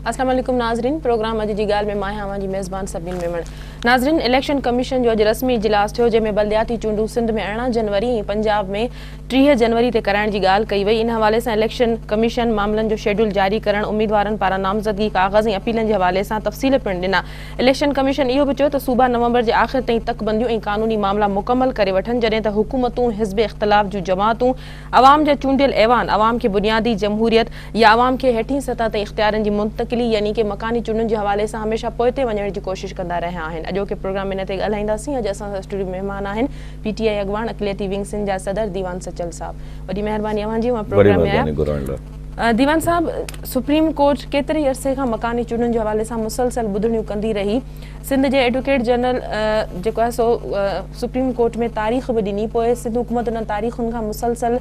अस्सलाम वालेकुम नाज़रीन, प्रोग्राम अॼु जी ॻाल्हि में मां आहियां जी मेज़बान सबिन मेमण। नाज़रीन, इलेक्शन कमीशन जो अॼु रस्मी इजलास थियो जंहिंमें बलदियाती चूंडूं सिंध में 18 जनवरी ऐं पंजाब में 30 जनवरी ते कराइण जी ॻाल्हि कई वई। इन हवाले सां इलेक्शन कमीशन मामलनि जो शेड्यूल जारी करण, उम्मीदवारनि पारां नामज़दगी काग़ज़ ऐं अपीलनि जे हवाले सां तफ़सील पिणु ॾिना। इलेक्शन कमीशन इहो बि चयो त सूबा नवंबर जे आख़िर ताईं तकबंदियूं ऐं क़ानूनी मामला मुकमल करे वठनि, जॾहिं त हुकूमतूं, हिज़्ब इख़्तिलाफ़ जूं जमातूं, अवाम जा चूंडियल ऐवान अवाम खे बुनियादी जमहूरियत या अवाम खे हेठीं सतह ते इख़्तियारनि जी मुंतक़िली यानी कि मकानी चूंडुनि जे हवाले सां हमेशह पोइते वञण जी कोशिश कंदा रहिया आहिनि। अॼोके प्रोग्राम में इन ते ॻाल्हाईंदासीं। अॼु असां सां स्टूडियो में महिमान आहिनि PTI अॻवान अक़लियती विंग सिंध जा सदर दीवान सचल साहब। वॾी महिरबानी अवां जी, प्रोग्राम में आया। दीवान साहब, सुप्रीम कोर्ट केतिरे अरसे खां मकानी चूंडुनि जे हवाले सां मुसलसल ॿुधणियूं कंदी रही। सिंध जे एडवोकेट जनरल जेको आहे सो सुप्रीम कोर्ट में तारीख़ बि ॾिनी, पोइ सिंध हुकूमत उन तारीख़ुनि खां मुसलसल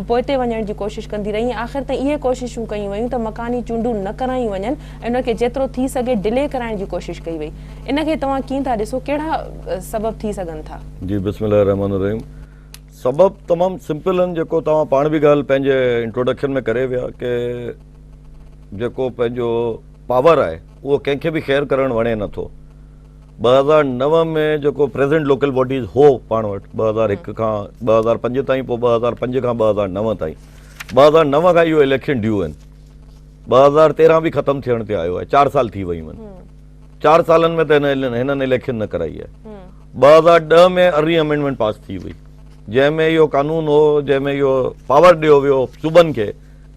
पोइते वञण जी कोशिश कंदी रही। आख़िर ताईं इहे कोशिशूं कयूं वयूं त मकानी चूंडूं न करायूं वञनि ऐं उनखे जेतिरो थी सघे डिले कराइण जी कोशिश कई वई। इनखे तव्हां कीअं था ॾिसो, कहिड़ा सबब थी सघनि था? जी, बिस्मिल्लाह रहमान रहीम। सबब तमामु सिंपल आहिनि, जेको तव्हां पाण बि ॻाल्हि पंहिंजे इंट्रोडक्शन में करे विया कि जेको पंहिंजो पावर आहे उहो कंहिंखे बि ख़ैरु करणु वणे नथो। 2009 में जेको प्रेज़ेंट लोकल बॉडीज़ हो पाण वटि 2001 खां 2005 ताईं, पोइ 2005 खां 2009 ताईं, 2009 खां इहो इलेक्शन ड्यू आहिनि। 2013 बि ख़तमु थियण ते आयो आहे, 4 साल थी वयूं आहिनि। 4 सालनि में त हिननि इलेक्शन न कराई आहे। 2010 में अर्ली अमेंडमेंट पास थी वई, जंहिंमें इहो कानून हो, जंहिंमें इहो पावर ॾियो वियो सूबनि खे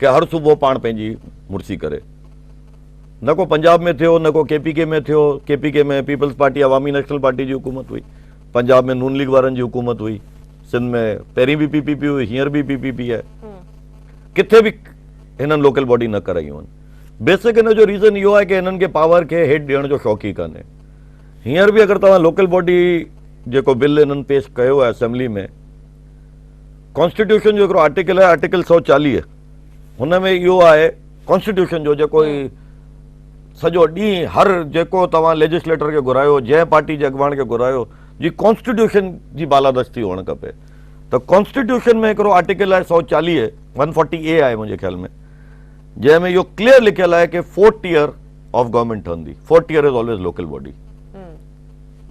कि हर सूबो पाण पंहिंजी मुर्सी करे। न को पंजाब में थियो, न को KPK में थियो। KPK में पीपल्स पार्टी अवामी नेशनल पार्टी जी हुकूमत हुई, पंजाब में नून लीग वारनि जी हुकूमत हुई, सिंध में पहिरीं बि PPP हुई, हींअर बि PPP आहे। किथे बि हिननि लोकल बॉडी न करायूं आहिनि। बेसिक हिन जो रीज़न इहो आहे कि हिननि खे पावर खे हेठि ॾियण जो शौक़ु ई कान्हे। हींअर बि अगरि तव्हां लोकल बॉडी जेको बिल हिननि पेश कयो आहे असेंबली में, कॉन्स्टिट्यूशन जो हिकिड़ो आर्टिकल आहे, आर्टिकल 140, हुन में इहो आहे कॉन्स्टिट्यूशन जो जेको सॼो ॾींहुं हर जेको तव्हां लेजिस्लेटर खे घुरायो, जंहिं पार्टी जे अॻवान खे घुरायो, जी कॉन्स्टिट्यूशन जी बालादस्ती हुअणु खपे। त कॉन्स्टिट्यूशन में हिकिड़ो आर्टिकल आहे 140, 140A आहे मुंहिंजे ख्याल में, जंहिंमें इहो क्लियर लिखियल आहे कि 4th ईयर ऑफ गवर्नमेंट ठहंदी। 4th year is always local body.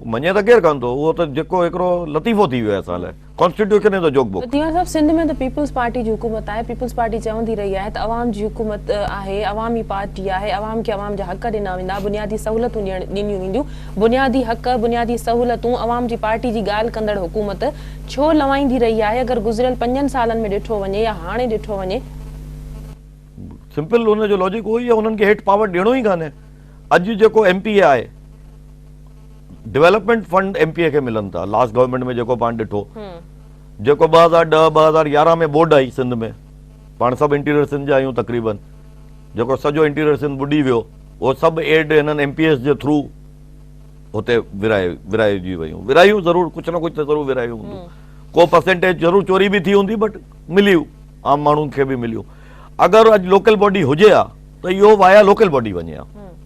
मञे त केरु कान थो, उहो त जेको हिकिड़ो लतीफ़ो थी वियो आहे असां लाइ। Constitution is a joke book. दीवान साहब, सिंध में त पीपल्स पार्टी जी हुकूमत आहे। पीपल्स पार्टी चवंदी रही आहे त अवाम जी हुकूमत आहे, अवामी पार्टी आहे, अवाम खे अवाम जा हक़ ॾिना वेंदा, बुनियादी सहूलियतूं ॾिनियूं वेंदियूं। बुनियादी हक़, बुनियादी सहूलियतूं अवाम जी पार्टी जी ॻाल्हि कंदड़ हुकूमत छो लवाईंदी रही आहे? अगरि गुज़िरियल 5 सालनि में ॾिठो वञे या हाणे ॾिठो वञे। सिंपल हुनजो लॉजिक उहो ई आहे, हुननि खे हेठि पावर ॾियणो ई कान्हे। अॼु जेको MPA आहे, डेवलपमेंट फंड MPA खे मिलनि था। लास्ट गवर्नमेंट में जेको पाण ॾिठो, जेको 2010 2011 में बोर्ड आई सिंध में, पाण सभु इंटीरियर सिंध जा आहियूं तक़रीबन, जेको सॼो इंटीरियर सिंध ॿुॾी वियो, उहो सभु एड हिननि MPS जे थ्रू हुते विराइजी वियूं। विरायूं ज़रूरु, कुझु न कुझु त ज़रूरु विरायूं हूंदियूं। को परसेंटेज ज़रूरु चोरी बि थी हूंदी, बट मिलियूं, आम माण्हुनि खे बि मिलियूं। अगरि अॼु लोकल बॉडी हुजे हा त इहो वाया लोकल बॉडी वञे हा।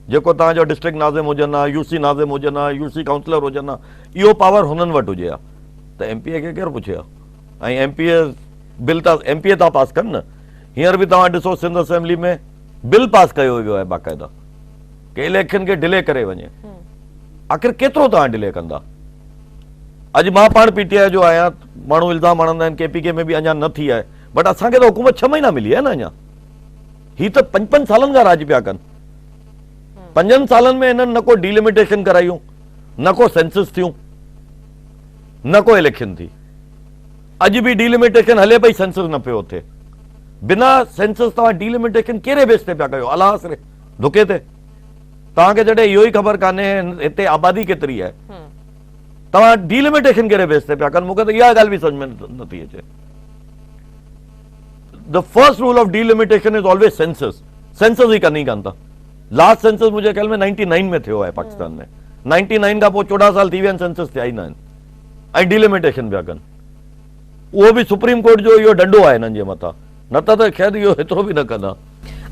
जेको तव्हांजो डिस्ट्रिक्ट नाज़िम हुजनि हा, UC नाज़िम हुजनि हा, UC काउंसलर हुजनि हा, इहो पावर हुननि वटि हुजे हा त MPA खे केरु पुछे हा। ऐं MPA था पास कनि न। हींअर बि तव्हां ॾिसो सिंध असेंबली में बिल पास कयो वियो आहे बाक़ाइदा कि इलेक्शन खे डिले करे वञे। आख़िर केतिरो तव्हां डिले कंदा? अॼु मां पाण PTI जो आहियां, माण्हू इल्ज़ाम हणंदा आहिनि KPK में बि अञा न थी आहे, बट असांखे त हुकूमत 6 महीना मिली आहे न। अञा ही त 5 सालनि खां राज पिया कनि। 5 सालनि में हिननि न को डिलिमिटेशन करायूं, न को सेंसस थियूं, न को इलेक्शन थी। अॼु बि डिलिमिटेशन हले पई, सेंसस न पियो थिए। बिना सेंसस तव्हां डिलिमिटेशन कहिड़े बेस ते पिया कयो? अलास रे धुके ते। तव्हांखे जॾहिं इहो ई ख़बर कान्हे हिते आबादी केतिरी आहे, तव्हां डिलिमिटेशन कहिड़े बेस ते पिया कनि? मूंखे त इहा ॻाल्हि बि सम्झ में नथी अचे। The first rule of delimitation is always census. Census ई कनि ई कान था। लास्ट सेंसस मुंहिंजे ख्याल में 99 में थियो आहे पाकिस्तान में। 99 खां पोइ 14 साल थी विया आहिनि, सेंसस थिया ई न आहिनि ऐं डिलिमिटेशन पिया कनि। उहो बि सुप्रीम कोर्ट जो इहो डंडो आहे हिननि जे मथां, न त ख़ैर इहो एतिरो बि न कंदा।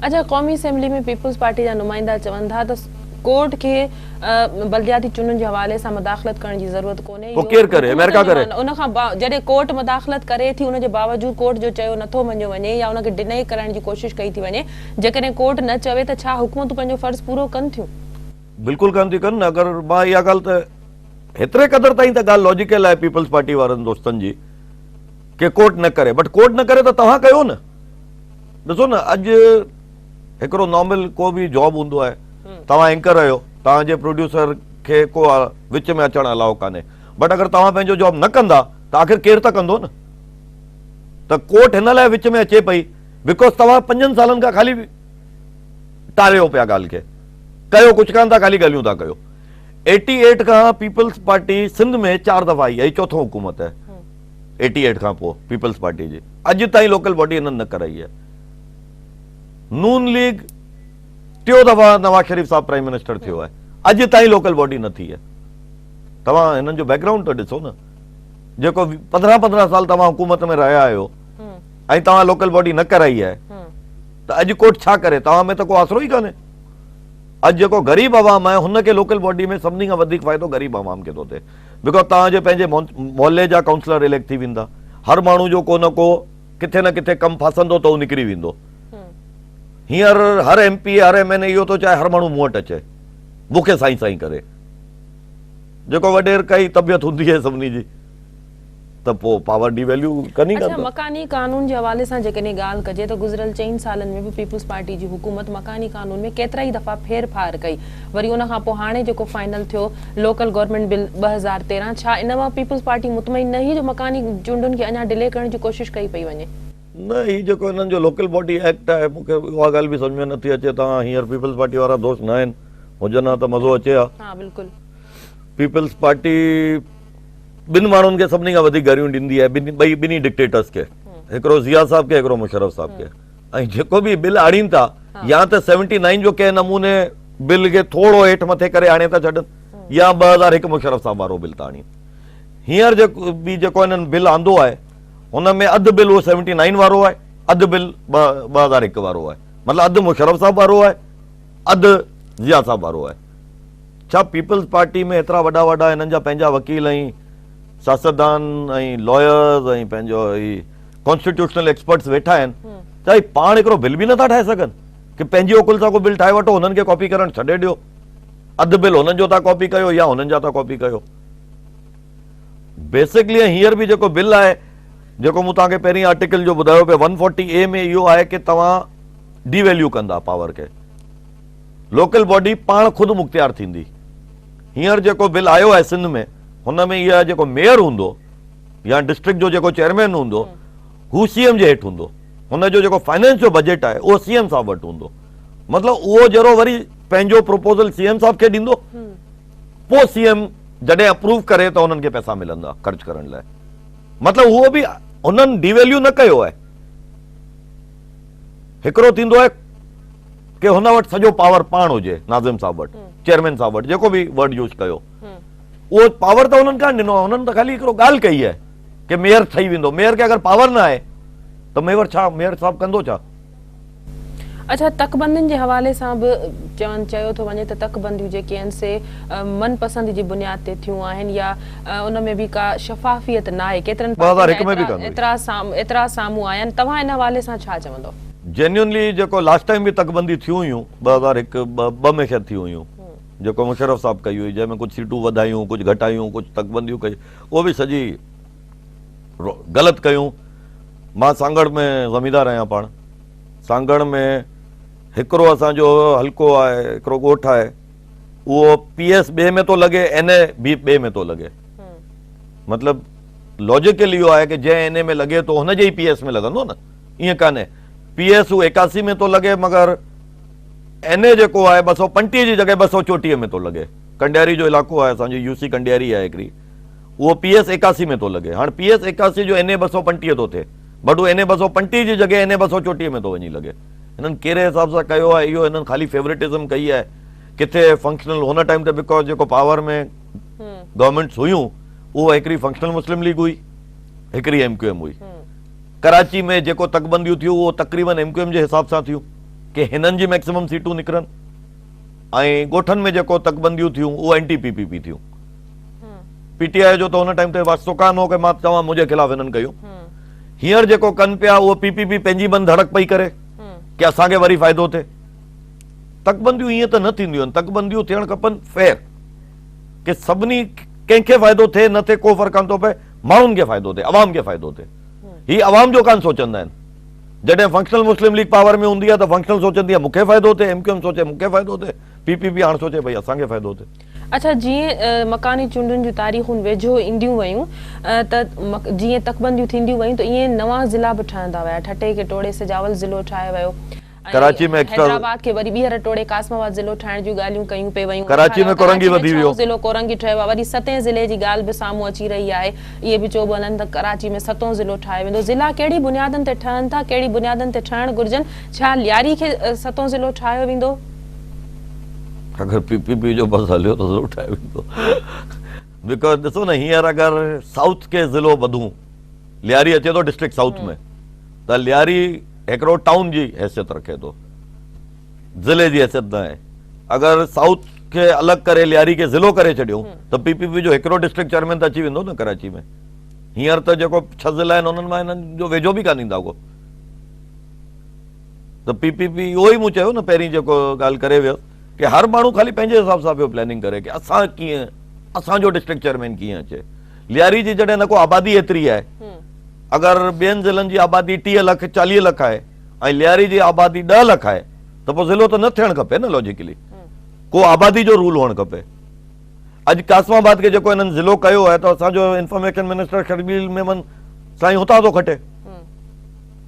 अच्छा, क़ौमी असेंबली में पीपल्स पार्टी जा नुमाइंदा चवनि था त कोर्ट के बल्दियाती चूंडनि जे हवाले सां मुदाख़लत करण जी ज़रूरत कोन्हे। पोइ केरु करे? अमेरिका करे? उन खां जॾहिं कोर्ट मुदाख़लत करे थी, उन जे बावजूद कोर्ट जो चयो नथो मञियो वञे या उनखे डिनाई करण जी कोशिश कई थी वञे, जेकॾहिं कोर्ट न चवे त छा हुकूमतूं पंहिंजो फर्ज़ पूरो कनि थियूं? बिल्कुलु कान थी कनि। अगरि मां इहा ॻाल्हि त हेतिरे क़दुरु ताईं त ॻाल्हि लॉजिकल आहे पीपल्स पार्टी वारनि दोस्तनि जी कि कोर्ट न करे, बट कोर्ट न करे त तव्हां कयो न। ॾिसो न, अॼु हिकिड़ो नॉर्मल को बि जॉब हूंदो आहे, तव्हां एंकर आहियो, तव्हांजे प्रोड्यूसर खे को विच में अचणु अलाउ कान्हे, बट अगरि तव्हां पंहिंजो जॉब न कंदा त आख़िर केरु त कंदो न। त कोर्ट हिन लाइ विच में अचे पई बिकॉज तव्हां 5 सालनि खां ख़ाली टारियो पिया ॻाल्हि खे, कयो कुझु कान था, ख़ाली ॻाल्हियूं था कयो। 88 खां पीपल्स पार्टी सिंध में 4 दफ़ा आई आहे, चौथों हुकूमत आहे 88 खां पोइ पीपल्स पार्टी जी। अॼु ताईं लोकल बॉडी हिननि न कराई आहे। नून लीग 3 दफ़ा नवाज शरीफ साहब प्राइम मिनिस्टर थियो आहे, अॼु ताईं लोकल बॉडी न थी आहे। तव्हां हिननि जो बैकग्राउंड त ॾिसो न, जेको 15 साल तव्हां हुकूमत में रहिया आहियो ऐं तव्हां लोकल बॉडी न कराई आहे, त अॼु कोर्ट छा करे? तव्हां में त को आसरो ई कान्हे। अॼु जेको ग़रीब आवाम आहे हुनखे लोकल बॉडी में सभिनी खां वधीक फ़ाइदो ग़रीब आवाम खे थो थिए, बिकॉज तव्हांजे पंहिंजे मोहल्ले जा काउंसलर इलेक्ट थी वेंदा, हर माण्हू जो को न को किथे न किथे कमु फासंदो त उहो निकिरी वेंदो। हींअर हर MP हर MNA इहो थो चाहे हर माण्हू मूं वटि अचे, मूंखे साईं साईं करे। जेको वॾेर काई तबियत हूंदी आहे सभिनी जी त पोइ पावर डी वैल्यू कनी अच्छा, कंदा। मकानी कानून जे हवाले सां जेकॾहिं ॻाल्हि कजे त गुज़िरियल 4 सालनि में बि पीपल्स पार्टी जी हुकूमत मकानी कानून में केतिरा ई दफ़ा फेरफार कई, वरी उन खां पोइ हाणे जेको फाइनल थियो लोकल गवर्नमेंट बिल 2013, छा इन मां पीपल्स पार्टी मुतमइन न हुई जो मकानी चूंडुनि खे अञा डिले करण जी कोशिश कई पई वञे? न, ही जेको हिननि जो लोकल बॉडी एक्ट आहे, मूंखे उहा ॻाल्हि बि सम्झ में नथी अचे। तव्हां हींअर पीपल्स पार्टी वारा दोस्त न आहिनि, हुजनि हा त मज़ो अचे हा। हा बिल्कुलु। पीपल्स पार्टी ॿिनि माण्हुनि खे सभिनी खां वधीक गारियूं ॾींदी आहे, ॿिन्ही डिक्टेटर्स खे, हिकिड़ो ज़िया साहब खे, हिकिड़ो मुशर्रफ साहब खे। ऐं जेको बि बिल आणीनि था, या त 79 जो कंहिं नमूने बिल खे थोरो हेठि मथे करे आणे था छॾनि, या 2001 मुशर्रफ साहब वारो बिल था आणीनि। हींअर जेको हिननि बिल आंदो आहे हुन में अधु बिल उहो 79 वारो आहे, अधु बिल 2001 वारो आहे, मतिलबु अधु मुशर्रफ साहब वारो आहे, अधु ज़िया साहब वारो आहे। छा पीपल्स पार्टी में एतिरा वॾा वॾा हिननि जा पंहिंजा वकील ऐं सियासतदान ऐं लॉयर्स ऐं पंहिंजो कॉन्स्टिट्यूशनल एक्सपर्ट्स वेठा आहिनि, छा पाण हिकिड़ो बिल बि नथा ठाहे सघनि कि पंहिंजी ओकुल सां को बिल ठाहे वठो, हुननि खे कॉपी करणु छॾे ॾियो, अधु बिल हुननि जो था कॉपी कयो या हुननि जा था कॉपी कयो। बेसिकली हींअर बि जेको बिल आहे, जेको मूं तव्हांखे पहिरीं आर्टिकल जो ॿुधायो पियो 140A में इहो आहे कि तव्हां डी वैल्यू कंदा पावर खे, लोकल बॉडी पाण ख़ुदि मुख्तियार थींदी। हींअर जेको बिल आयो आहे सिंध में, हुन में इहा जेको मेयर हूंदो या डिस्ट्रिक्ट जो जेको चेयरमैन हूंदो, हू CM जे हेठि हूंदो, हुनजो जेको फाइनेंस जो बजट आहे उहो CM साहब वटि हूंदो। मतिलबु उहो जहिड़ो वरी पंहिंजो प्रपोज़ल CM साहब खे ॾींदो, पोइ CM जॾहिं अप्रूव करे त हुननि खे पैसा मिलंदा ख़र्च करण लाइ। मतिलबु उहो बि हुननि डी वैल्यू न कयो आहे। हिकिड़ो थींदो आहे कि हुन वटि सॼो पावर पाण हुजे, नाज़िम साहब वटि, चेयरमैन साहब वटि, जेको बि वर्ड यूज़ कयो, उहो पावर त हुननि कान ॾिनो आहे। हुननि त ख़ाली हिकिड़ो ॻाल्हि कई आहे कि मेयर ठही वेंदो। मेयर खे अगरि पावर न आहे त मेयर साहब कंदो छा? अच्छा, तकबंदियुनि जे हवाले सां बि चयो थो वञे त तकबंदियूं जेके आहिनि से मनपसंद जी बुनियाद ते थियूं आहिनि या उन में बि का शफ़ाफ़ियत न आहे, केतिरनि एतिरा साम्हूं आया आहिनि। तव्हां इन हवाले सां छा चवंदो? जेन्युअनली जेको लास्ट टाइम बि तकबंदी थियूं हुयूं 2001-2 में शायदि थियूं हुयूं, जेको मुशर्रफ साहब कई हुई, जंहिंमें कुझु सीटूं वधायूं, कुझु घटायूं, कुझु तकबंदियूं कयूं, उहो बि सॼी ग़लति कयूं। मां सांगड़ में ज़मींदार आहियां। पाण सांगड़ में हिकिड़ो असांजो हल्को आहे, हिकिड़ो ॻोठु आहे, उहो PS ॿिए में थो लॻे, NA बि ॿिए में थो लॻे। मतिलबु लॉजिकल इहो आहे कि जंहिं NA में लॻे थो हुनजे ई PS में लॻंदो न, ईअं कान्हे। PS 81 में थो लॻे, मगर NA जेको आहे 235 जी जॻह 234 में थो लॻे। कंडियारी जो इलाइक़ो आहे असांजो, UC कंडियारी आहे हिकिड़ी, उहो PS 81 में थो लॻे। हाणे PS 81 जो NA 235 थो थिए, बट उहो NA 235 जी जॻह NA 234 में थो वञी लॻे। हिननि कहिड़े हिसाब सां कयो आहे इहो? हिननि ख़ाली फेवरेटिज़म कई आहे, किथे फंक्शनल हुन टाइम ते, बिकॉज जेको पावर में गवर्नमेंट्स हुयूं उहो हिकिड़ी फंक्शनल मुस्लिम लीग हुई, हिकिड़ी MQM हुई। कराची में जेको तकबंदियूं थियूं उहो तक़रीबन MQM जे हिसाब सां थियूं कि हिननि जी मैक्सिमम सीटूं निकिरनि। ऐं ॻोठनि में जेको तकबंदियूं थियूं उहो एंटी पीपीपी थियूं। पीटीआई जो त हुन टाइम ते वास्तो कान हो कि मां चवां मुंहिंजे ख़िलाफ़ हिननि कयूं। हींअर जेको कनि पिया उहो पीपीपी पंहिंजी बंदि धड़क पई करे कि असांखे वरी फ़ाइदो थिए। तकबंदियूं ईअं त न थींदियूं आहिनि, तकबंदियूं थियणु खपनि फेयर, कि सभिनी कंहिंखे फ़ाइदो थिए न थिए को फ़र्क़ु कान थो पए, माण्हुनि खे फ़ाइदो थिए, अवाम खे फ़ाइदो थिए। ही अवाम जो कान सोचंदा आहिनि। जॾहिं फंक्शनल मुस्लिम लीग पावर में हूंदी आहे त फंक्शनल सोचंदी आहे मूंखे फ़ाइदो थिए, एमक्यूएम सोचे मूंखे फ़ाइदो थिए, पीपीपी हाणे सोचे भई असांखे फ़ाइदो थिए। अच्छा, जीअं मकानी चूंडुनि जूं तारीख़ूं वेझो ईंदियूं वयूं त जीअं तकबंदियूं थींदियूं वयूं त ईअं नवां ज़िला बि ठहंदा विया। ठटे खे टोड़े सिजावल ज़िलो ठाहे वियो, कराची में हैदराबाद खे वरी ॿीहर टोड़े कासमाबाद ज़िलो ठाहिण जूं ॻाल्हियूं कयूं पे वयूं। कराची में कोरंगी वधी वियो, ज़िलो कोरंगी ठहियो आहे। वरी 7 ज़िले जी ॻाल्हि बि साम्हूं अची रही आहे। इहे बि चइबो वञनि त कराची में 7 ज़िलो ठाहे वेंदो। ज़िला कहिड़ी बुनियादनि ते ठहनि था, कहिड़ी बुनियादनि ते ठहणु घुरिजनि? छा लियारी खे 7 ज़िलो ठाहियो वेंदो? अगर पीपीपी जो बस हलियो तो ज़रूर ठाहे वेंदो। बिकॉज ॾिसो न, हींअर अगर साउथ के ज़िलो वधूं, लियारी अचे थो डिस्ट्रिक्ट साउथ में, त लियारी हिकिड़ो टाउन जी हैसियत रखे थो, ज़िले जी हैसियत न आहे। अगर साउथ खे अलॻि करे लियारी खे ज़िलो करे छॾियूं त पीपीपी जो हिकिड़ो डिस्ट्रिक्ट चेयरमैन त अची वेंदो न कराची में। हींअर त जेको 6 ज़िला आहिनि उन्हनि मां हिननि जो वेझो बि कान ईंदा को। त पीपीपी उहो ई मूं चयो न पहिरीं जेको ॻाल्हि करे वियो कि हर माण्हू ख़ाली पंहिंजे हिसाब सां पियो प्लानिंग करे कि असां कीअं, असांजो डिस्ट्रिक्ट चेयरमैन कीअं अचे। लियारी जी जॾहिं न को आबादी एतिरी आहे, अगर ॿियनि ज़िलनि जी आबादी 30 लख 40 लख आहे ऐं लियारी जी आबादी 10 लख आहे त पोइ ज़िलो त न थियणु खपे न लॉजिकली, को आबादी जो रूल हुअणु खपे। अॼु कासमाबाद खे जेको हिननि ज़िलो कयो आहे त असांजो इंफॉर्मेशन मिनिस्टर शर्बील मेमन साईं हुतां थो खटे,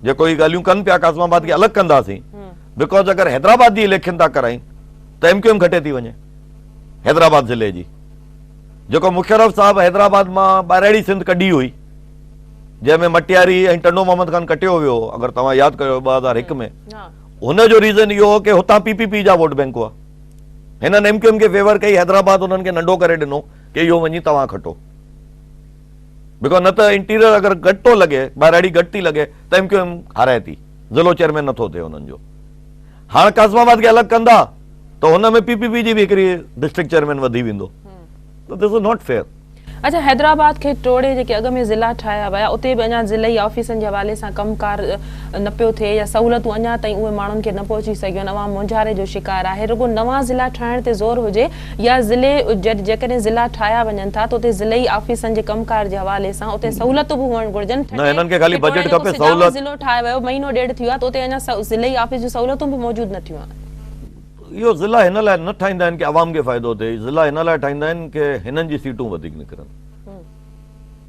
जेको ही ॻाल्हियूं कनि पिया कासमाबाद खे अलॻि कंदासीं। बिकॉज अगर हैदराबाद जी इलेक्शन था कराइनि त एमक्यूएम घटे थी वञे हैदराबाद ज़िले जी। जेको मुशर्रफ साहब हैदराबाद मां ॿाहिराड़ी सिंध कढी हुई, जंहिंमें मटियारी ऐं टंडो मोहम्मद ख़ान कटियो वियो, अगर तव्हां यादि कयो 2001 में, हुन जो रीज़न इहो हो कि हुतां पीपीपी जा वोट बैंक हुआ। हिननि एमक्यूएम खे फेवर कई, हैदराबाद उन्हनि खे नंढो करे ॾिनो कि इहो वञी तव्हां खटो। बिकॉज न त इंटीरियर अगर घटि थो लॻे, ॿाहिराड़ी घटि थी लॻे त एमक्यूएम हाराए थी, ज़िलो चेयरमैन नथो थिए हुननि जो। हाणे कासमाबाद खे अलॻि कंदा तो हुन में पीपीपी जी भी हिकिड़ी डिस्ट्रिक्ट चेयरमैन वधी वेंदो। तो दिस इज नॉट फेयर। अच्छा, हैदराबाद खे टोड़े जेके अॻ में ज़िला ठाहिया विया, उते बि अञा ज़िलई ऑफिसनि जे हवाले सां कमकार न पियो थिए या सहूलियतूं अञा ताईं उहे माण्हुनि खे न पहुची सघियूं आहिनि। अवाम मुंझारे जो शिकार आहे। रुगो नवां ज़िला ठाहिण ते ज़ोर हुजे या ज़िले जेकॾहिं ज़िला ठाहिया वञनि था त उते ज़िलई ऑफिसनि जे कमकार जे हवाले सां उते सहूलियतूं बि हुअणु घुरिजनि। न, हिननि खे ख़ाली बजट खपे, सहूलियत। ज़िलो ठाहे वियो, महीनो ॾेढ थियो आहे त उते अञा ज़िलई ऑफिस जूं सहूलियतूं बि मौजूदु न थियूं आहिनि। इहो ज़िला हिन लाइ न ठाहींदा आहिनि कि अवाम खे फ़ाइदो थिए, ज़िला हिन लाइ ठाहींदा आहिनि कि हिननि जी सीटूं वधीक निकिरनि।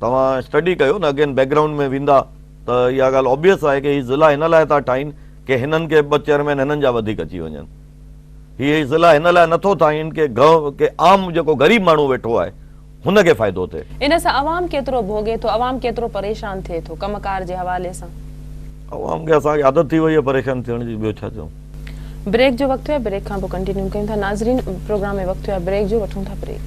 तव्हां स्टडी कयो न, अगेन बैकग्राउंड में वेंदा त इहा ॻाल्हि ऑब्वियस आहे कि हीउ ज़िला हिन लाइ था ठाहिनि कि हिननि खे 2 चेयरमैन हिननि जा वधीक अची वञनि। हीअ ज़िला हिन लाइ नथो ठाहिनि कि आम जेको ग़रीब माण्हू वेठो आहे हुनखे फ़ाइदो थिए। इन सां अवाम केतिरो भोगे थो, अवाम केतिरो परेशान थिए थो कमकार जे हवाले सां? अवाम खे असांखे आदत थी वई आहे परेशान थियण जी, ॿियो छा चऊं। ब्रेक जो वक़्तु है, ब्रेक खां पोइ कंटिन्यू कयूं था। नाज़रीन, प्रोग्राम में वक़्तु है ब्रेक जो, वठूं था ब्रेक।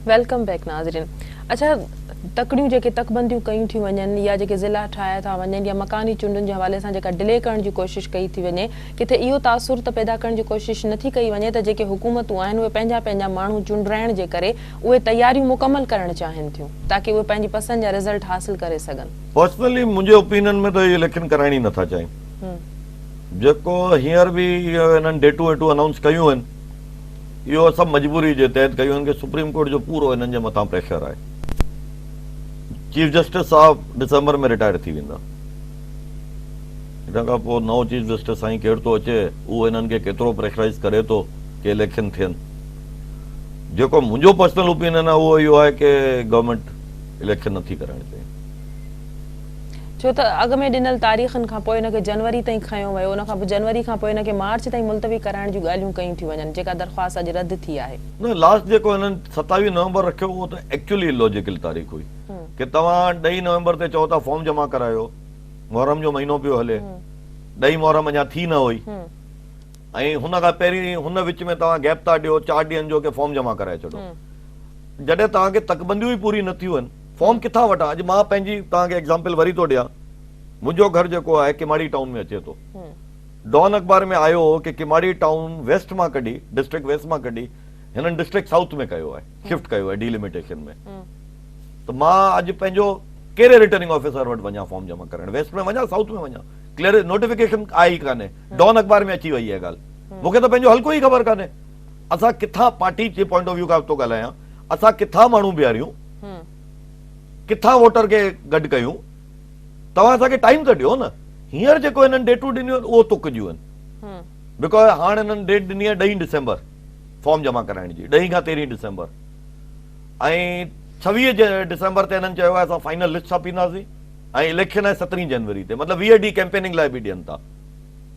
वेलकम बैक नाज़रीन। अच्छा, तकड़ियूं जेके तकबंदियूं कयूं थी वञनि या जेके ज़िला ठाहिया था वञनि या मकानी चूंडुनि जे हवाले सां जेका डिले करण जी कोशिशि कई थी वञे, किथे इहो तासुर त पैदा करण जी कोशिशि नथी कई वञे त जेके हुकूमतूं आहिनि उहे पंहिंजा पंहिंजा माण्हू चूंडाइण जे करे उहे तयारियूं मुकमल करणु चाहिनि थियूं ताकि उहे पंहिंजी पसंदि जा रिज़ल्ट हासिल करे सघनि। पर्सनली मुंहिंजे ओपिनियन में त इहे इलेक्शन कराइण ई नथा चाहिनि। जेको हींअर बि हिननि डेटूं वेटूं अनाउंस कयूं आहिनि, इहो सभु मजबूरी जे तहत कयूं आहिनि कि सुप्रीम कोर्ट जो पूरो हिननि जे मथां प्रेशर आहे। चीफ जस्टिस साहब दिसंबर में रिटायर थी वेंदा, हिन खां पोइ नओं चीफ जस्टिस साईं केरु थो अचे, उहो हिननि खे केतिरो प्रेशराइज़ करे थो कि इलेक्शन थियनि। जेको मुंहिंजो पर्सनल ओपिनियन आहे उहो इहो आहे कि गवर्नमेंट इलेक्शन नथी कराइण चाहिए। छो त अॻ में ॾिनल तारीख़नि खां पोइ हिनखे जनवरी ताईं खयो वियो, उन खां पोइ जनवरी खां पोइ हिनखे मार्च ताईं मुलतवी कराइण जूं ॻाल्हियूं कयूं थी वञनि, जेका दरख़्वास्त अॼु रद्द थी आहे। न, लास्ट जेको हिननि 27 नवंबर रखियो उहो त एक्चुअली इलॉजिकल तारीख़ हुई कि तव्हां 2 नवंबर ते चओ था फॉर्म जमा करायो, मुहर्रम जो महीनो पियो हले, 2 मुहर्रम अञा थी न हुई ऐं हुन खां पहिरीं हुन विच में तव्हां गैप था ॾियो 4 ॾींहंनि जो कि फॉर्म जमा कराए छॾो। जॾहिं तव्हांखे तकबंदियूं ई पूरी न थियूं आहिनि, फॉर्म किथां वठां? अॼु मां पंहिंजी तव्हांखे एग्ज़ाम्पल वरी थो ॾियां मुंहिंजो घर जेको आहे किमाड़ी टाउन में अचे थो। डॉन अख़बार में आयो हो कि किमाड़ी टाउन वेस्ट मां कढी, डिस्ट्रिक्ट वेस्ट मां कढी हिननि डिस्ट्रिक्ट साउथ में कयो आहे, शिफ्ट कयो आहे डिलिमिटेशन में। त मां अॼु पंहिंजो कहिड़े रिटर्निंग ऑफिसर वटि वञा फॉर्म जमा करण, वेस्ट में वञा साउथ में वञा? क्लियर नोटिफिकेशन आई ई कान्हे, डॉन अख़बार में अची वई आहे ॻाल्हि। मूंखे त पंहिंजो हल्को ई ख़बर कान्हे। असां किथां party J point of view खां थो ॻाल्हायां, असां किथां माण्हू बीहारियूं, किथां वोटर खे गॾु कयूं? तव्हां असांखे टाइम त ॾियो न। हींअर जेको हिननि डेटूं ॾिनियूं आहिनि उहो तुकजियूं आहिनि, बिकॉज़ हाणे हिननि डेट ॾिनी आहे 10 डिसेंबर फॉर्म जमा कराइण जी, 10 खां 13 डिसेंबर, ऐं 26 डिसेंबर ते हिननि चयो आहे असां फाइनल लिस्ट छापींदासीं ऐं इलेक्शन आहे 17 जनवरी ते, मतिलबु 20 ॾींहं कैंपेनिंग लाइ बि ॾियनि था।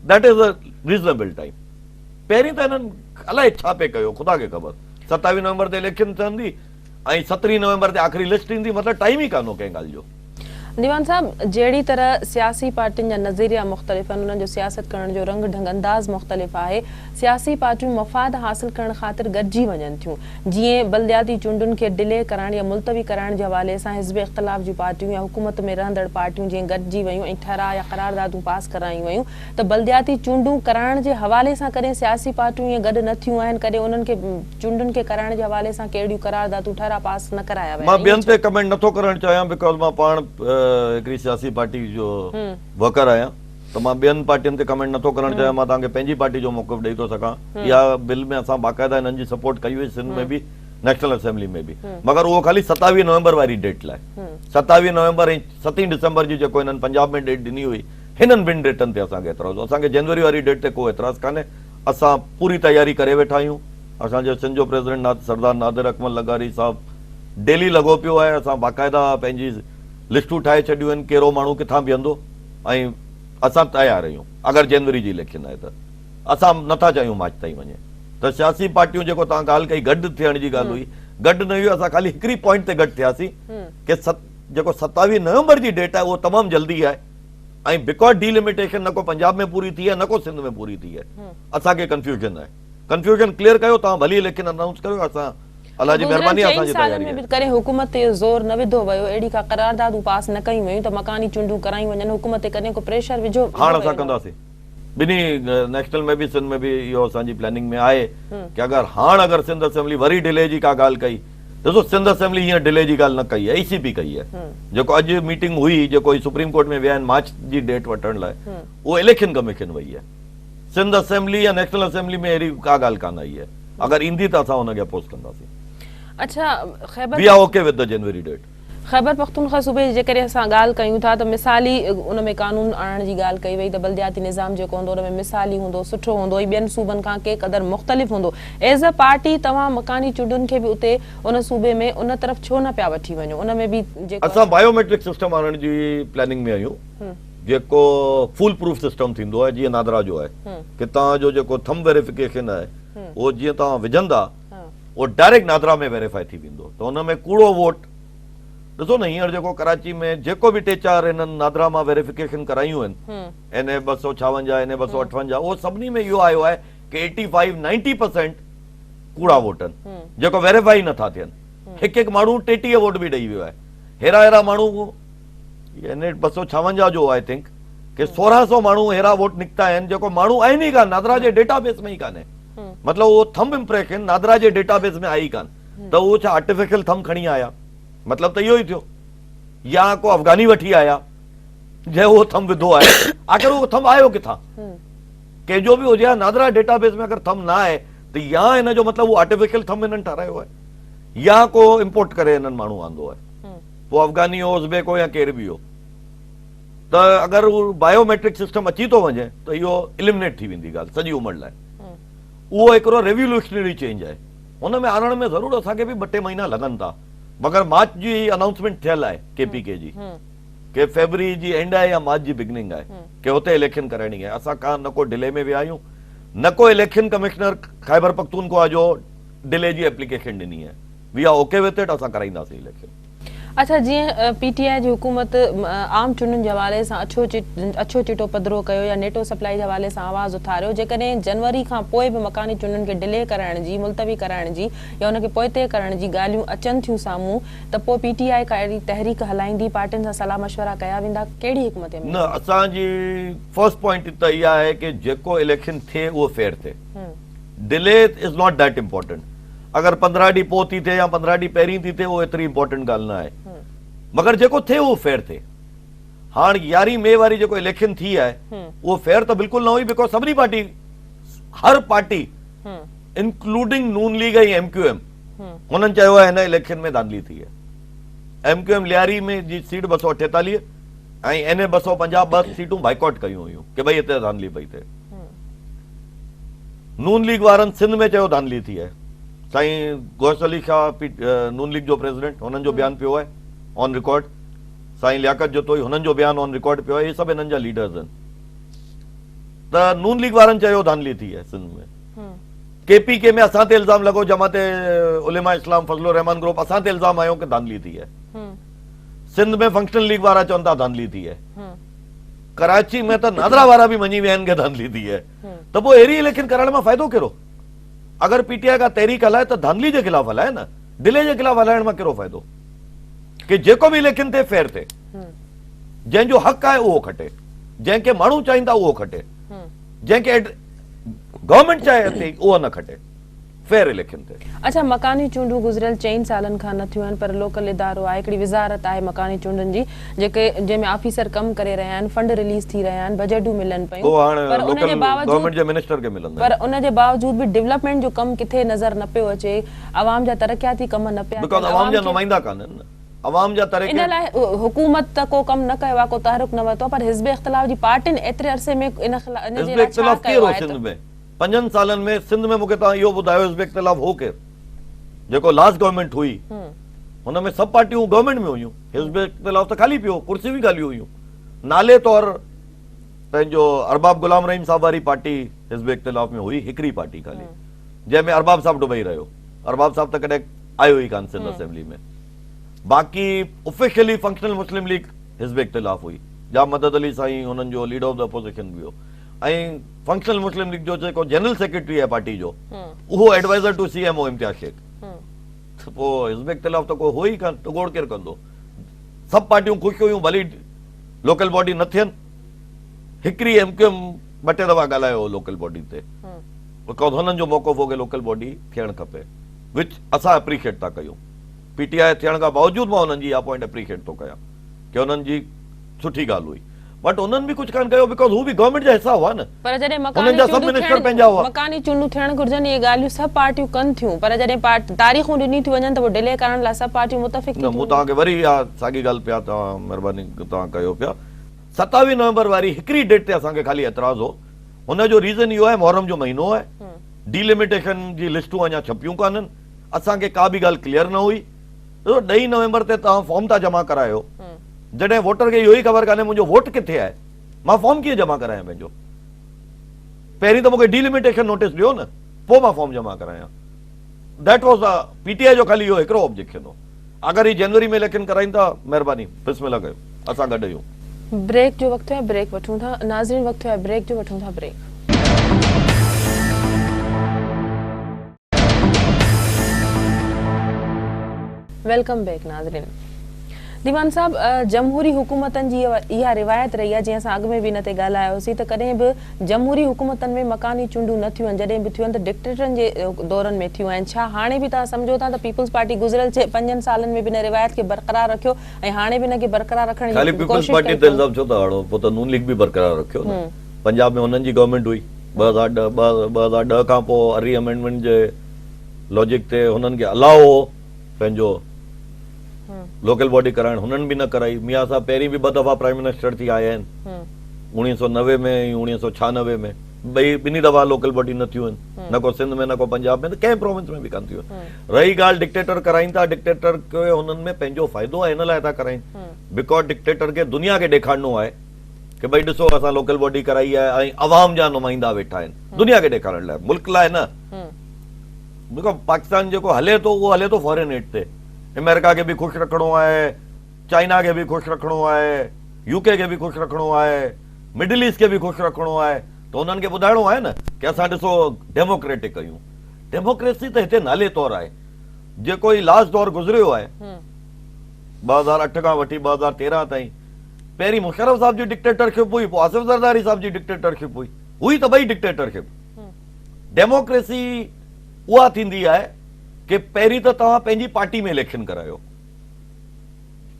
That is a reasonable time. पहिरीं त हिननि अलाए छा पे कयो, ख़ुदा खे ख़बर। 27 नवंबर ते इलेक्शन थियंदी ऐं 17 नवंबर ते आख़िरी लिस्ट ईंदी, मतिलबु टाइम ई कान्हो कंहिं ॻाल्हि जो। दीवान साहब, जहिड़ी तरह सियासी पार्टियुनि जा नज़रिया मुख़्तलिफ़ आहिनि, उन्हनि जो सियासत करण जो रंग ढंग अंदाज़ मुख़्तलिफ़ आहे। सियासी पार्टियूं मफ़ाद हासिल करण ख़ातिर गॾिजी वञनि थियूं, जीअं बलदियाती चूंडुनि खे डिले कराइण या मुलतवी कराइण जे हवाले सां हिज़्ब इख़्तिलाफ़ जूं पार्टियूं या हुकूमत में रहंदड़ पार्टियूं जीअं गॾिजी वयूं ऐं ठहराव या क़रारदादूं पास करायूं वयूं, त बलदियाती चूंडूं कराइण जे हवाले सां कॾहिं सियासी पार्टियूं ईअं गॾु न थियूं आहिनि, कॾहिं उन्हनि खे चूंडुनि खे कराइण जे हवाले सां कहिड़ियूं क़रारदादूं ठहराव पास न कराया विया? मां ॿियनि ते कमेंट नथो करणु चाहियां, बिकॉज़ मां पाण हिकिड़ी सियासी पार्टी जो वर्कर आहियां, त मां ॿियनि पार्टियुनि ते कमेंट नथो करणु चाहियां। मां तव्हांखे पंहिंजी पार्टी जो मौक़िफ़ ॾेई थो सघां। इहा बिल में असां बाक़ाइदा हिननि जी सपोर्ट कई हुई, सिंध में बि, नेशनल असेंबली में बि, मगर उहो ख़ाली 27 नवंबर वारी डेट लाइ। 27 नवंबर ऐं 7 डिसेंबर जी जेको हिननि पंजाब में डेट ॾिनी हुई, हिननि ॿिनि डेटनि ते असांखे एतिराज़ हो। असांखे जनवरी वारी डेट ते को एतिराज़ कान्हे। असां पूरी तयारी करे वेठा आहियूं। असांजो सिंध जो प्रेसिडेंट सरदार नादिर अकमल लगारी साहिबु डेली लॻो पियो आहे। असां बाक़ाइदा पंहिंजी लिस्टूं ठाहे छॾियूं आहिनि, कहिड़ो माण्हू किथां बीहंदो, ऐं असां तयार आहियूं। अगरि जनवरी जी इलेक्शन आहे त असां नथा चाहियूं मार्च ताईं वञे। त सियासी पार्टियूं जेको तव्हां ॻाल्हि कई गॾु थियण जी ॻाल्हि हुई, गॾु न हुई। असां ख़ाली हिकिड़ी पॉइंट ते गॾु थियासीं कि जेको 27 नवंबर जी डेट आहे उहो तमामु जल्दी आहे, ऐं बिकॉज़ डीलिमिटेशन न को पंजाब में पूरी थी आहे, न को सिंध में पूरी थी आहे। असांखे कंफ्यूजन आहे। कंफ्यूजन क्लियर कयो तव्हां, भली इलेक्शन अनाउंस कयो। असां अल्लाह जी महिरबानी असांजी तयारी आहे। करे हुकूमत ते ज़ोर न विधो वियो, अहिड़ी का क़रारदादूं पास न कयूं वयूं त मकानी चूंडूं करायूं वञनि, हुकूमत ते कॾहिं को प्रेशर विझो? हाणे असां कंदासीं। ॿिन्ही नेशनल में बि सिंध में बि इहो असांजी प्लानिंग में आहे कि अगरि सिंध असेंबली वरी डिले जी का ॻाल्हि कई, ॾिसो सिंध असेंबली हीअं डिले जी ॻाल्हि न कई आहे, ECP कई आहे। जेको अॼु मीटिंग हुई, जेको सुप्रीम कोर्ट में विया आहिनि मार्च जी डेट वठण लाइ, उहो इलेक्शन कमीशन वई आहे। सिंध असेंबली या नेशनल असेंबली में अहिड़ी का ॻाल्हि कान आई आहे। अगरि ईंदी त असां हुनखे अपोज़ कंदासीं। अच्छा, ख़ैबर पख्तूनख्वा सूबे जे करे असां ॻाल्हि कयूं था त मिसाली उन में कानून आणण जी ॻाल्हि कई वई त बलदियाती निज़ाम जेको हूंदो उन में मिसाली हूंदो, सुठो हूंदो, ॿियनि सूबनि खां के क़दर मुख़्तलिफ़ हूंदो। एज़ अ पार्टी तव्हां मकानी चूंडुनि खे बि उते उन सूबे में उन तरफ़ छो न पिया वठी वञो? उन में बि असां बायोमेट्रिक सिस्टम आणण जी प्लानिंग में आहियूं, जेको फुल प्रूफ सिस्टम थींदो आहे, जीअं नादरा जो आहे कि तव्हांजो जेको थंब वेरिफिकेशन आहे उहो जीअं तव्हां विझंदा उहो डायरेक्ट नादरा में वेरीफाई थी वेंदो। त हुन में कूड़ो वोट, ॾिसो न हींअर जेको कराची में जेको बि 3-4 हिननि नादरा मां वेरिफिकेशन करायूं आहिनि, NA 256, NA 258, उहो सभिनी में इहो आयो आहे कि 85-90% कूड़ा वोट आहिनि जेको वेरीफाई नथा थियनि। हिकु माण्हू 33 वोट बि ॾेई वियो आहे। हेड़ा माण्हू NA 256 जो आई थिंक कि 1600 माण्हू हेड़ा वोट निकिता आहिनि जेको माण्हू आहिनि ई कान, नादरा जे डेटाबेस में ई कान्हे। मतिलबु उहो थंब इम्प्रेशन नादरा जे डेटाबेस में आई कान, त उहो छा आर्टिफिशियल थंब खणी आया? मतिलबु त इहो ई थियो। या को अफ़गानी वठी आया जंहिं उहो थंब विधो आहे। आख़िर उहो थंब आयो किथां? कंहिंजो बि हुजे, नादरा डेटाबेस में अगरि थंब न आहे त या हिन जो मतिलबु उहो आर्टिफिशियल थंब हिननि ठारायो आहे, या को इम्पोर्ट करे हिननि माण्हू आंदो आहे, पोइ अफ़गानी हो, उज़्बेक हो या केर बि हो। त अगरि उहो बायोमेट्रिक सिस्टम अची थो वञे त इहो इलिमिनेट थी वेंदी ॻाल्हि सॼी उमिरि लाइ। उहो हिकिड़ो रेवोल्यूशनरी चेंज आहे। हुन में आणण में ज़रूरु असांखे बि 2-3 महीना लॻनि था, मगर मार्च जी अनाउंसमेंट थियल आहे KPK जी कि फरवरी जी एंड आहे या मार्च जी बिगिनिंग आहे कि हुते इलेक्शन कराइणी आहे। असां का न को डिले में विया आहियूं, न को इलेक्शन कमिश्नर ख़ैबर पख्तूनख्वा जो डिले जी एप्लीकेशन ॾिनी आहे। We are okay with it, असां कराईंदासीं इलेक्शन। अच्छा, जीअं पीटीआई जी हुकूमत आम चूंडुनि जे हवाले सां अछो चिटो पधिरो कयो या नेटो सप्लाई जे हवाले सां आवाज़ उथारियो, जेकॾहिं जनवरी खां पोइ बि मकानी चूंडुनि खे डिले कराइण जी, मुलतवी कराइण जी या उनखे पोइते करण जी ॻाल्हियूं अचनि थियूं साम्हूं, त पोइ पीटीआई कहिड़ी तहरीक हलाईंदी, पार्टियुनि सां सलाह मशवरा कया वेंदा, कहिड़ी हिकमत अमली? न, असांजी फर्स्ट पॉइंट त इहा आहे कि जेको इलेक्शन थिए उहो फेयर थिए। Delay is not that important. अगर 15 ॾींहं पोइ थी थिए या 15 ॾींहं पहिरीं थी थिए, उहो एतिरी इंपॉर्टेंट ॻाल्हि न आहे, मगर जेको थिए उहो फेयर थिए। हाणे 11 मई वारी जेको इलेक्शन थी आहे उहो फेयर त बिल्कुलु न हुई, बिकॉज सभिनी पार्टी, हर पार्टी इंक्लूडिंग नून लीग ऐं एमक्यूएम, हुननि चयो आहे हिन इलेक्शन में धांधली थी आहे। एमक्यूएम लियारी में जी सीट 248 ऐं एन 250 सीटूं बाइकॉट कयूं हुयूं कि भई हिते धांधली पई थिए। नून लीग वारनि सिंध में चयो धांधली थी आहे। साईं गौस अली शाह नून लीग जो प्रेसिडेंट, हुननि जो बयानु पियो आहे ऑन रिकॉर्ड। साईं लियाकत जोतोई, हुननि जो बयानु ऑन रिकॉर्ड पियो आहे। इहे सभु हिननि जा लीडर्स आहिनि। त नून लीग वारनि चयो धांधली थी आहे सिंध में। केपीके में असां ते इल्ज़ाम लॻो, जमाते उलेमा इस्लाम फज़लुर रहमान ग्रुप, असां ते इल्ज़ाम आयो कि धांधली थी आहे। सिंध में फंक्शनल लीग वारा चवनि था धांधली थी आहे। कराची में त नादरा वारा बि मञी विया आहिनि कि धांधली थी आहे। त पोइ अहिड़ी इलेक्शन करण में फ़ाइदो कहिड़ो? अगर पीटीआई का तहरीक हलाए त धांधली जे खिलाफ़ हलाए न, डिले जे खिलाफ़ हलाइण में कहिड़ो फ़ाइदो? कि जेको बि इलेक्शन थिए फेयर थिए, जंहिंजो हक़ आहे उहो खटे, जंहिंखे माण्हू चाहींदा उहो खटे, जंहिंखे गवर्नमेंट चाहे थी उहो न खटे, फेयर इलेक्शन थिए। अच्छा, मकानी चूंडूं गुज़िरियल 4 सालनि खां न थियूं आहिनि, पर लोकल इदारो आहे, हिकिड़ी वज़ारत आहे मकानी चूंडुनि जी, जंहिंमें ऑफिसर कमु करे रहिया आहिनि, फंड रिलीज़ थी रहिया आहिनि, बजटूं मिलनि पियूं, पर उनजे गवर्नमेंट जे मिनिस्टर खे मिलंदा, पर उनजे बावजूद बि डेवलपमेंट जो कमु किथे नज़र न पियो अचे, अवाम जा तरक़ियाती कम न पिया, बिकॉज़ अवाम जा नुमाइंदा कान्हनि न। अवाम जा तरक़ी, इन लाइ हुकूमत त को कमु न कयो आहे, को तहरुक न वरितो, पर हिज़्ब इख़्तिलाफ़ जी पार्टियुनि एतिरे अरसे में इन जे लाइ छा कयो आहे? सिंध में 5 सालनि में सिंध में मूंखे तव्हां इहो ॿुधायो हिज़्ब इख़्तिलाफ़ हो केरु? जेको लास्ट गवर्नमेंट हुई हुन में सभु पार्टियूं गवर्नमेंट में हुयूं, हिज़्ब इख़्तिलाफ़ त खाली पियो, कुर्सी बि खाली हुयूं। नाले तौर पंहिंजो अरबाब गुलाम रहीम साहब वारी पार्टी हिज़्ब इख़्तिलाफ़ में हुई, हिकिड़ी पार्टी खाली, जंहिंमें अरबाब साहब डुबई रहियो। अरबाब साहब त कॾहिं आयो ई कान सिंध असेंबली में। बाक़ी ऑफिशियली फंक्शनल मुस्लिम लीग हिज़्ब इख़्तिलाफ़ हुई, जहाँ मदद अली साईं हुननि जो लीडर ऑफ द अपोजिशन बि हो, ऐं फंक्शनल मुस्लिम लीग जो जेको जनरल सेक्रेटरी आहे पार्टी जो, उहो एडवाइज़र टू सीएमओ इम्तियाज़ शेख। पोइ हिज़्ब इख़्तिलाफ़ त को हो ई कान, त गोड़ केरु कंदो? सभु पार्टियूं ख़ुशि हुयूं भली लोकल बॉडी न थियनि। हिकिड़ी एमक्यूएम 2 दफ़ा ॻाल्हायो लोकल बॉडी ते, बिकॉज़ हुननि जो मौक़ो हो कि लोकल बॉडी थियणु खपे, विच असां एप्रिशिएट था कयूं। पीटीआई थियण खां बावजूदि मां हुननि जी इहा पॉइंट एप्रिशिएट थो कयां कि हुननि जी सुठी ॻाल्हि हुई, बट हुननि बि कुझु कान कयो, बिकॉज़ हू बि गवर्नमेंट जा हिसा हुआ न। पर जॾहिं मकानी चूंडूं थियण घुर्जनि, इहे ॻाल्हियूं सभु पार्टियूं कनि थियूं, पर जॾहिं तारीख़ूं ॾिनी थियूं वञनि त पोइ डिले करण लाइ सभु पार्टियूं मुतफ़िक़ थियूं। मूं तव्हांखे वरी इहा साॻी ॻाल्हि पिया, तव्हां महिरबानी तव्हां कयो पिया। 27 नवंबर वारी हिकिड़ी डेट ते असांखे खाली एतिराज़ हो। हुनजो रीज़न इहो आहे, मुहर्रम जो महीनो आहे, डिलिमिटेशन जी लिस्टूं अञा छपियूं कान्हनि, असांखे का बि ॻाल्हि क्लियर न हुई। 2 नवंबर ते तव्हां फॉर्म था जमा करायो, जॾहिं वोटर खे इहो ई ख़बर कान्हे मुंहिंजो वोट किथे आहे, मां फॉर्म कीअं जमा करायां पंहिंजो? पहिरीं त मूंखे डिलिमिटेशन नोटिस ॾियो न, पोइ मां फॉर्म जमा करायां। दैट वॉज पीटीआई जो खाली इहो हिकिड़ो ऑब्जेक्शन हो। अगरि ही जनवरी में इलेक्शन कराइनि था, महिरबानी बिस्मिल्लाह कयो, असां गॾु आहियूं। ब्रेक जो वक़्तु है, ब्रेक वठूं था। नाज़रीन, वक़्तु है ब्रेक जो, वठूं था ब्रेक। वेलकम बैक नाज़रीन। दीवान साहब, जमहूरी हुकूमतनि जी इहा रिवायत रही आहे, जीअं असां अॻु में बि हिन ते ॻाल्हायोसीं, त कॾहिं बि जमहूरी हुकूमतनि में मकानी चूंडूं न थियूं आहिनि, जॾहिं बि थियूं आहिनि त डिक्टेटरनि जे दौरनि में थियूं आहिनि। छा हाणे बि तव्हां सम्झो था त पीपल्स पार्टी गुज़िरियल 5 सालनि में बि हिन रिवायत खे बरक़रार रखियो ऐं हाणे बि हिनखे बरक़रार रखण जी पीपल्स पार्टी ते इल्ज़ाम छो था हणो? पोइ त नून लीग बि बरक़रार रखियो न। पंजाब में हुननि जी गवर्नमेंट हुई 2010 खां पोइ अरी अमेंडमेंट जे लॉजिक ते हुननि खे अलाउ हो पंहिंजो लोकल बॉडी कराइण, हुननि बि न कराई। मियां साहब पहिरीं बि 2 दफ़ा प्राइम मिनिस्टर थी आया आहिनि, 1990 में ऐं 1996 में, ॿिनी दफ़ा लोकल बॉडी न थियूं आहिनि, न को सिंध में न को पंजाब में, त कंहिं प्रोविंस में बि कान थियूं आहिनि। रही ॻाल्हि डिक्टेटर कराइनि था, डिक्टेटर खे हुननि में पंहिंजो फ़ाइदो आहे, हिन लाइ था कराइनि, बिकॉज़ डिक्टेटर खे दुनिया खे ॾेखारणो आहे कि भई ॾिसो असां लोकल बॉडी कराई आहे ऐं अवाम जा नुमाइंदा वेठा आहिनि, दुनिया खे ॾेखारण लाइ, मुल्क लाइ न। बिकॉज़ पाकिस्तान जेको हले थो उहो हले थो फॉरेन एड ते। अमेरिका खे बि ख़ुशि रखिणो आहे, चाइना खे बि ख़ुशि रखिणो आहे, यूके खे बि ख़ुशि रखिणो आहे, मिडिल ईस्ट खे बि ख़ुशि रखिणो आहे, त उन्हनि खे ॿुधाइणो आहे न कि असां ॾिसो डेमोक्रेटिक कयूं। डेमोक्रेसी त हिते नाले तौरु आहे, जेको ई लास्ट दौर गुज़रियो आहे 2008 खां वठी 2013 ताईं, पहिरीं मुशर्रफ साहब जी डिक्टेटरशिप हुई, पोइ आसिफ ज़रदारी साहब जी डिक्टेटरशिप हुई त ॿई डिक्टेटरशिप। डेमोक्रेसी उहा थींदी आहे कि पहिरीं त तव्हां पंहिंजी पार्टी में इलेक्शन करायो,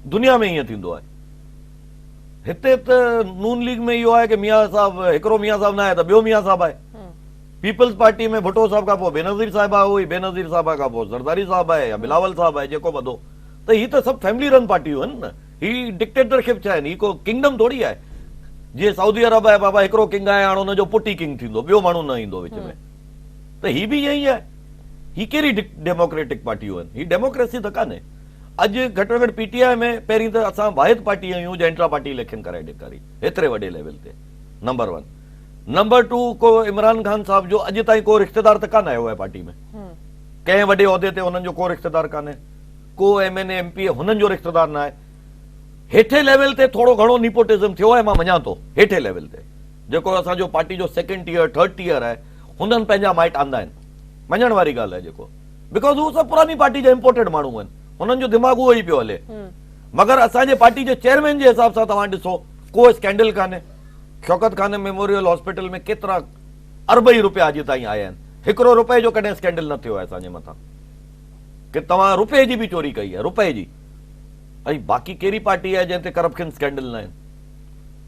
दुनिया में ईअं थींदो आहे। हिते त नून लीग में इहो आहे कि मियां साहब, हिकिड़ो मियां साहब न आहे त ॿियो मियां साहब आहे। पीपल्स पार्टी में भुट्टो साहब खां पोइ बेनज़ीर साहिबा हुई, बेनज़ीर साहिबा खां पोइ ज़रदारी साहब आहे या बिलावल साहब आहे, जेको ॿधो। त ही त सभु फैमिली रन पार्टियूं आहिनि न, ही डिक्टेटरशिप छा आहिनि, ही को किंगडम थोड़ी आहे। जीअं सऊदी अरब आहे, बाबा हिकिड़ो किंग आहे, हाणे हुनजो पुटु ई किंग थींदो, ॿियो माण्हू न ईंदो विच में। त ही बि ईअं ई आहे। ही कहिड़ी डेमोक्रेटिक पार्टियूं आहिनि, ही डेमोक्रेसी त कान्हे। अॼु घटि में घटि पीटीआई में पहिरीं त असां वाहिद पार्टी आहियूं जंहिं इंट्रा पार्टी इलेक्शन कराए ॾेखारी एतिरे वॾे लेवल ते, नंबर 1। नंबर 2, को इमरान ख़ान साहब जो अॼु ताईं को रिश्तेदार त कान आयो आहे पार्टी में, कंहिं वॾे उहिदे ते हुननि जो को रिश्तेदार कान्हे, को MNA MP हुननि जो रिश्तेदार न आहे। हेठे लेवल ते थोरो घणो नीपोटिज़म थियो आहे, मां मञां थो। हेठे लेवल ते जेको असांजो पार्टी जो 2nd टियर 3rd टियर आहे, हुननि पंहिंजा माइट आंदा आहिनि, मञण वारी ॻाल्हि आहे जेको, बिकॉज़ हू सभु पुरानी पार्टी जा इम्पोर्टेड माण्हू आहिनि, हुननि जो दिमाग़ उहो ई पियो हले। मगर असांजे पार्टी जे चेयरमैन जे हिसाब सां तव्हां ॾिसो, को स्कैंडल कान्हे। शौकत खान मेमोरियल हॉस्पिटल में केतिरा अरबई रुपया अॼु ताईं आया आहिनि, हिकिड़ो रुपए जो कॾहिं स्कैंडल न थियो आहे असांजे मथां कि तव्हां रुपए जी बि चोरी कई आहे, रुपए जी। ऐं बाक़ी कहिड़ी पार्टी आहे जंहिं ते करप्शन स्कैंडल न आहिनि?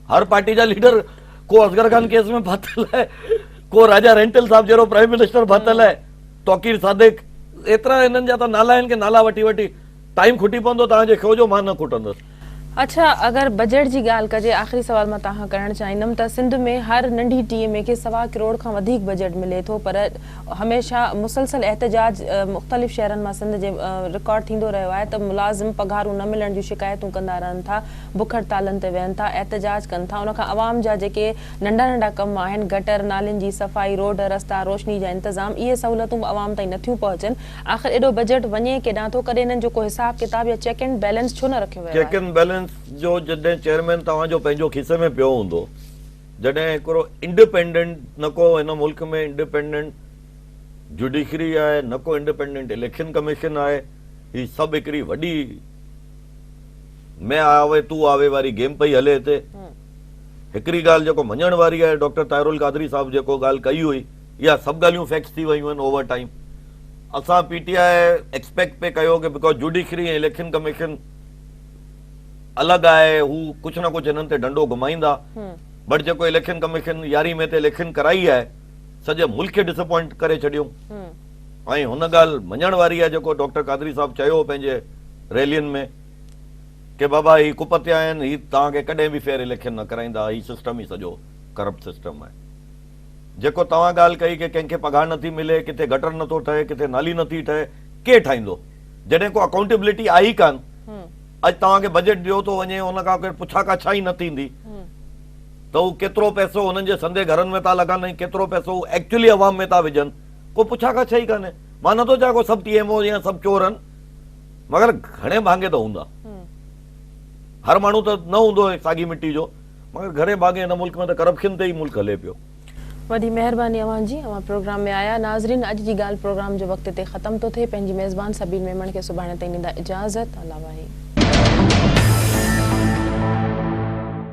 हर पार्टी जा लीडर, को असगर खान केस में फाथल आहे, को राजा रेंटल साहब जहिड़ो प्राइम मिनिस्टर फाथल आहे, तौकीर सादिक, एतिरा हिननि जा त नाला आहिनि कि नाला वठी वठी टाइम खुटी पवंदो तव्हांजे शो जो, मां न खुटंदुसि। अच्छा, अगर बजट जी ॻाल्हि कजे, आख़िरी सवाल मां तव्हां करणु चाहींदमि त सिंध में हर नंढी टीम खे 1.25 करोड़ खां वधीक बजट मिले थो, पर हमेशह मुसलसल एहतजाज मुख़्तलिफ़ शहरनि मां सिंध जे रिकॉर्ड थींदो रहियो आहे त मुलाज़िम पघारूं न मिलण जूं शिकायतूं कंदा रहनि था, बुख हड़तालनि ते वेहनि था, एहतजाज कनि था। उनखां अवाम जा जेके नंढा नंढा कम आहिनि, गटर नालियुनि जी सफ़ाई, रोड रस्ता, रोशनी जा इंतज़ाम, इहे सहूलियतूं अवाम ताईं नथियूं पहुचनि। आख़िर एॾो बजट वञे केॾां थो, कॾहिं इन्हनि जो को हिसाब किताब या चेक एंड बैलेंस छो न रखियो वियो आहे? चेक एंड बैलेंस जो जॾहिं चेयरमैन तव्हांजो पंहिंजो खीसे में पियो हूंदो, जॾहिं हिकिड़ो इंडिपेंडेंट, न को हिन मुल्क में इंडिपेंडेंट जुडिशरी आहे, न को इंडिपेंडेंट इलेक्शन कमीशन आहे, ही सभु हिकिड़ी वॾी मैं आवे तू आवे वारी गेम पई हले हिते। हिकिड़ी ॻाल्हि जेको मञण वारी आहे, डॉक्टर ताहिरुल कादरी साहब जेको ॻाल्हि कई हुई, इहा सभु ॻाल्हियूं फैक्ट्स थी वयूं आहिनि ओवर टाइम। असां PTI एक्सपेक्ट पे कयो कि बिकॉज जुडिशरी ऐं इलेक्शन कमीशन अलॻि आहे, हू कुझु न कुझु हिननि ते डंडो घुमाईंदा, बट जेको इलेक्शन कमीशन 11 मई ते इलेक्शन कराई आहे, सॼे मुल्क खे डिसअपॉइंट करे छॾियो। ऐं हुन ॻाल्हि मञण वारी आहे जेको डॉक्टर कादरी साहब चयो पंहिंजे रैलियुनि में कि बाबा ही कुपतिया आहिनि, ही तव्हांखे कॾहिं बि फेयर इलेक्शन न कराईंदा, ही सिस्टम ई सॼो करप्ट सिस्टम आहे। जेको तव्हां ॻाल्हि कई कि कंहिंखे पघार नथी मिले, किथे गटर नथो ठहे, किथे नाली नथी ठहे, केरु ठाहींदो जॾहिं को अकाउंटेबिलिटी आई ई कान? अॼु तव्हांखे बजट ॾियो थो वञे, हुन खां केरु पुछा काछा ई न थींदी, त हू केतिरो पैसो हुननि जे संदे घरनि में था लॻाइनि, केतिरो पैसो हू एक्चुअली अवाम में था विझनि, को पुछा काछा ई कान्हे। मां नथो चाहियां को सभु TMO या सभु चोर आहिनि, मगर घणे भाङे त हूंदा। हर माण्हू त न हूंदो साॻी मिट्टी जो, मगर घणे भाङे हिन मुल्क में त करप्शन ते ई मुल्क हले पियो। वॾी महिरबानी अवां जी, अवां प्रोग्राम में आया। नाज़रीन, अॼु जी ॻाल्हि प्रोग्राम जो वक़्त ते ख़तम थो थिए। पंहिंजी मेज़बान सबीन मेमण खे सुभाणे ताईं ॾींदा इजाज़त। अल्लाह वाहे।